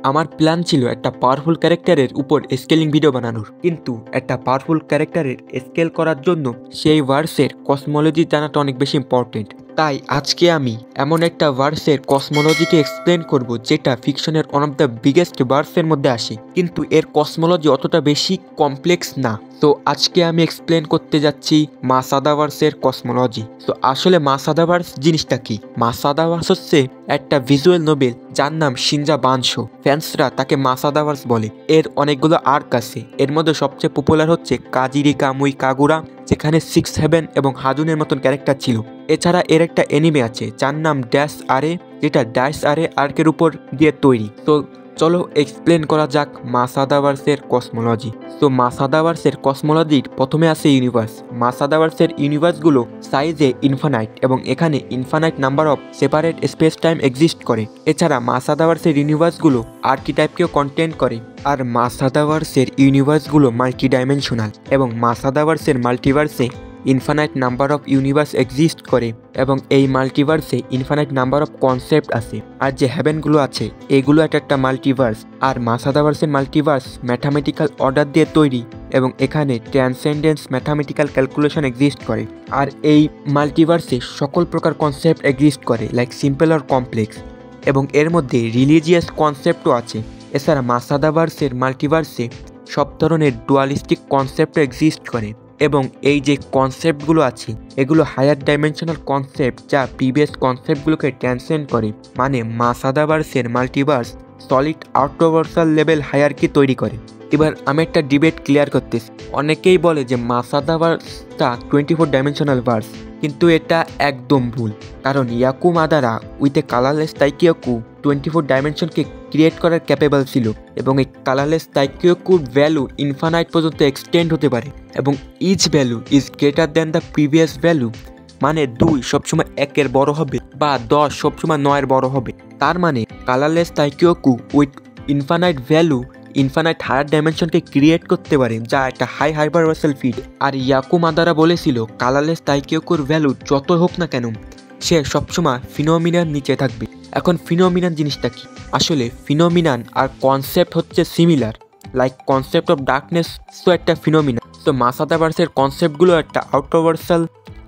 আমার প্ল্যান ছিল একটা পাওয়ারফুল ক্যারেক্টারের উপর স্কেলিং ভিডিও বানানোর, কিন্তু একটা পাওয়ারফুল ক্যারেক্টারের স্কেল করার জন্য সেই ভার্সের কসমোলজি জানাটা অনেক বেশি ইম্পর্টেন্ট। তাই আজকে আমি এমন একটা ভার্সের কসমোলজিকে এক্সপ্লেন করব যেটা ফিকশনের ওয়ান অফ দ্য বিগেস্ট ভার্সের মধ্যে আসে, কিন্তু এর কসমোলজি অতটা বেশি কমপ্লেক্স না। তো আজকে আমি এক্সপ্লেন করতে যাচ্ছি মাসাদাভার্সের কসমোলজি। তো আসলে মাসাদাভার্স জিনিসটা কি? মাসাদাভার্স হচ্ছে একটা ভিজুয়াল নোবেল যার নাম শিনজা বানশো। ফ্যান্সরা তাকে মাসাদাভার্স বলে। এর অনেকগুলো আর্ক আছে, এর মধ্যে সবচেয়ে পপুলার হচ্ছে কাজিরি কামুই কাগুরা, যেখানে 6-7 এবং হাজুনের মতন ক্যারেক্টার ছিল। এছাড়া এর একটা এনিমে আছে যার নাম ড্যাশ আরে, যেটা ড্যাশ আরে আর্কের উপর দিয়ে তৈরি। তো চলো এক্সপ্লেন করা যাক মাসাদাভার্সের কসমোলজি। তো মাসাদাভার্সের কসমোলজির প্রথমে আছে ইউনিভার্স। মাসাদাভার্সের ইউনিভার্সগুলো সাইজে ইনফানাইট এবং এখানে infinite number of separate space time exist করে। এছাড়া মাসাদাভার্সের ইউনিভার্সগুলো আর্কিটাইপকেও কন্টেন্ট করে। আর মাসাদাভার্সের ইউনিভার্সগুলো মাল্টি ডাইমেনশনাল এবং মাসাদাভার্সের মাল্টিভার্সে infinite number of universe exist করে এবং এই মাল্টিভার্সে ইনফানাইট নাম্বার অফ কনসেপ্ট আছে। আর যে হেভেনগুলো আছে এগুলো একটা মাল্টিভার্স। আর মাসাদাভার্সের মাল্টিভার্স ম্যাথামেটিক্যাল অর্ডার দিয়ে তৈরি এবং এখানে ট্রান্সেন্ডেন্স ম্যাথামেটিক্যাল ক্যালকুলেশন এক্সিস্ট করে। আর এই মাল্টিভার্সে সকল প্রকার কনসেপ্ট এক্সিস্ট করে, লাইক সিম্পল আর কমপ্লেক্স, এবং এর মধ্যে রিলিজিয়াস কনসেপ্টও আছে। এছাড়া মাসাদাভার্সের মাল্টিভার্সে সব ধরনের ডুয়ালিস্টিক কনসেপ্টও এক্সিস্ট করে এবং এই যে কনসেপ্টগুলো আছে এগুলো হায়ার ডাইমেনশনাল কনসেপ্ট যা প্রিভিয়াস কনসেপ্টগুলোকে ট্রান্সেন্ড করে। মানে মাসাদাভার্সের মাল্টিভার্স সলিড আউটভার্সাল লেভেল হায়ারকি তৈরি করে। এবার আমি একটা ডিবেট ক্লিয়ার করতেছি। অনেকেই বলে যে মাসাদাভার্সটা 24 ডাইমেনশনাল ভার্স, কিন্তু এটা একদম ভুল। কারণ Yaku Madara with a colourless Taikyoku 24 ডাইমেনশনকে ক্রিয়েট করার ক্যাপেবল ছিল এবং এই কালারলেস তাইকিয়োকুর ভ্যালু ইনফানাইট পর্যন্ত এক্সটেন্ড হতে পারে এবং each value is greater than the previous value. মানে 2 সবসময় 1-এর বড় হবে বা 10 সবসময় 9-এর বড় হবে। তার মানে colourless Taikyoku with infinite value infinite higher ডাইমেনশনকে ক্রিয়েট করতে পারে, যা একটা হাই হাইপারভার্সাল ফিড। আর ইয়াকু মাদারা বলেছিল কালারলেস তাইকিয়োকুর ভ্যালু যত হোক না কেন সে সবসময় ফিনোমিনার নিচে থাকবে। এখন ফিনোমিনান জিনিসটা কি? আসলে ফিনোমিনান আর কনসেপ্ট হচ্ছে similar, like concept of darkness তো একটা ফিনোমিনান। তো মাসাদাভার্সের কনসেপ্টগুলো একটা আউটভার্সাল।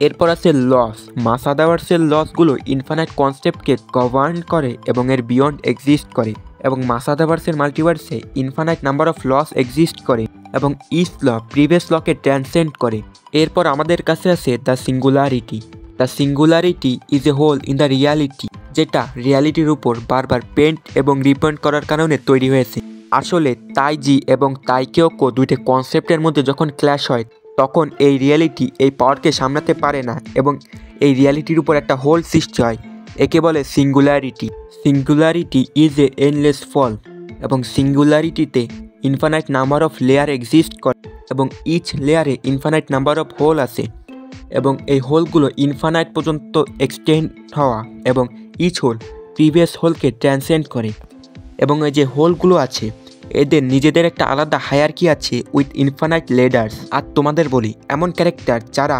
এরপর আছে লস। মাসাদাভার্সের লসগুলো ইনফানাইট কনসেপ্টকে গভর্ন করে এবং এর বিয়ন্ড এক্সিস্ট করে এবং মাসাদাভার্সের মাল্টিভার্সে infinite number of laws exist করে এবং ইচ ল প্রিভিয়াস লকে ট্রান্সেন্ড করে। এরপর আমাদের কাছে আছে the singularity. The singularity is a hole in the reality, যেটা রিয়ালিটির উপর বারবার পেন্ট এবং রিপেন্ট করার কারণে তৈরি হয়েছে। আসলে তাইজি এবং তাইকিয়োকো দুইটা কনসেপ্টের মধ্যে যখন ক্ল্যাশ হয় তখন এই রিয়ালিটি এই পাওয়ারকে সামলাতে পারে না এবং এই রিয়ালিটির উপর একটা হোল সৃষ্টি হয়। একে বলে singularity. Singularity is a endless fall এবং সিঙ্গুলারিটিতে infinite number of layer exist করে এবং ইচ লেয়ারে ইনফানাইট নাম্বার অফ হোল আছে এবং এই হোলগুলো ইনফানাইট পর্যন্ত এক্সটেন্ড হওয়া এবং ইচ হোল প্রিভিয়াস হোলকে ট্রান্সেন্ড করে এবং এই যে হোলগুলো আছে এদের নিজেদের একটা আলাদা হায়ারকি আছে উইথ ইনফানাইট লেডার্স। আর তোমাদের বলি, এমন ক্যারেক্টার যারা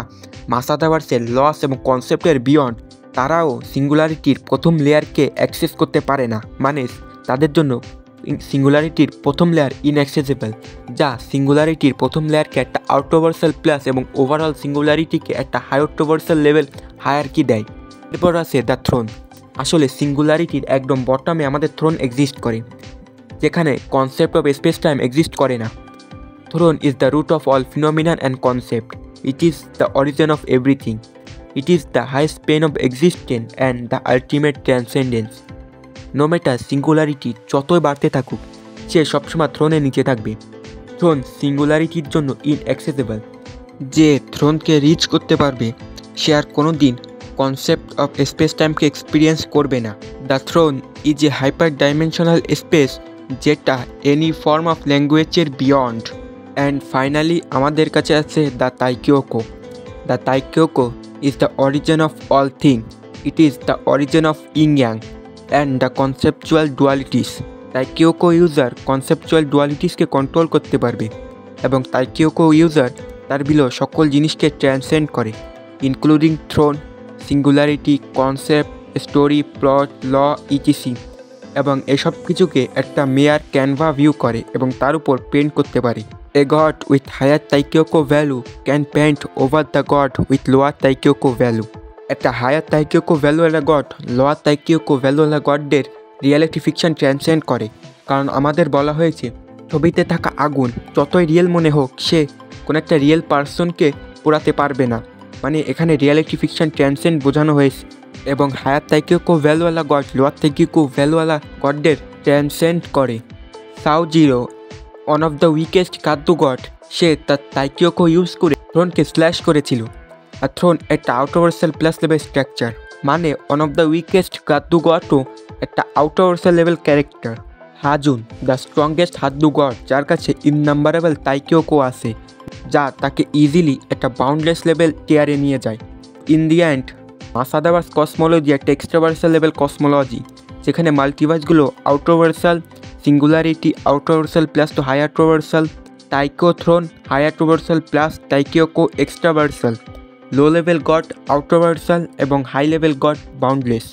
মাসাদাভার্সের লস এবং কনসেপ্টের বিয়ন্ড, তারাও সিঙ্গুলারিটির প্রথম লেয়ারকে অ্যাক্সেস করতে পারে না। মানে তাদের জন্য সিঙ্গুলারিটির প্রথম লেয়ার ইনঅ্যাক্সেসেবল, যা সিঙ্গুলারিটির প্রথম লেয়ারকে একটা আউটভার্সাল প্লাস এবং ওভারঅল সিঙ্গুলারিটিকে একটা হাইওভার্সাল লেভেল হায়ারকি দেয়। এরপর আছে দ্য থ্রোন। আসলে সিঙ্গুলারিটির একদম বটমে আমাদের থ্রোন এক্সিস্ট করে, যেখানে concept of space time exist করে না। Throne is the root of all phenomenon and concept. It is the origin of everything. It is the highest pen of existence and the ultimate transcendence. No matter singularity যতই বাড়তে থাকুক, সে সবসময় থ্রোনের নিচে থাকবে। Thrown সিঙ্গুলারিটির জন্য ইনঅ্যাক্সেসেবল। যে থ্রোনকে রিচ করতে পারবে সে আর কোনো দিন কনসেপ্ট অফ স্পেস টাইমকে এক্সপিরিয়েন্স করবে না। The throne is a hyper dimensional space, যেটা এনি ফর্ম অফ ল্যাঙ্গুয়েজের বিয়ন্ড। অ্যান্ড ফাইনালি আমাদের কাছে আছে the Taikyoku. The Taikyoku is the origin of all thing. It is the origin of yin yang and the conceptual dualities. Taikyoku user conceptual ডুয়ালিটিসকে control করতে পারবে এবং তাইকিয়োকো user তার below সকল জিনিসকে ট্রান্সেন্ড করে, including throne, singularity, concept, story, plot, law, etc. এবং এসব কিছুকে একটা মেয়ার ক্যানভা ভিউ করে এবং তার উপর পেন্ট করতে পারে। A god with higher Taikyoku value can paint over the god with lower Taikyoku value. একটা হায়ার তাইকিওকো ভ্যালুওয়ালা গড লোয়ার তাইকিওকো ভ্যালুওয়ালা গডদের রিয়েলিটি ফিকশন ট্রান্সেন্ড করে, কারণ আমাদের বলা হয়েছে ছবিতে থাকা আগুন যতই রিয়েল মনে হোক সে কোনো একটা রিয়েল পার্সনকে পোড়াতে পারবে না। মানে এখানে রিয়েলিটি ফিকশন ট্রান্সেন্ড বোঝানো হয়েছে এবং হায়ার তাইকিওকো ভ্যালুওয়ালা গড লোয়ার তাইকিওকো ভ্যালুওয়ালা গডদের ট্রান্সেন্ড করে। Saojiro one of the weakest কাদ্দু গড, সে তার তাইকিওকো ইউজ করে থ্রোনকে স্ল্যাশ করেছিল। আর থ্রোন একটা আউটওভার্সাল প্লাস লেভেল স্ট্রাকচার, মানে ওয়ান অফ দ্য উইকেস্ট কাদ্দু গডও একটা outversal level character. Hajun the strongest হাদ্দু গড, যার কাছে ইননাম্বারেবল তাইকিওকো আছে যা তাকে ইজিলি একটা বাউন্ডলেস লেভেল টিয়ারে নিয়ে যায়। In the end Masadaverse cosmology একটা এক্সট্রাভার্সাল লেভেল কসমোলজি, যেখানে মাল্টিভার্সগুলো outversal, singularity outversal plus to হাইয়ারটোভার্সাল, তাইকো থ্রোন হাইয়ারটোভার্সাল plus Taikyoku extraversal, low level god outversal এবং হাই লেভেল গড বাউন্ডলেস।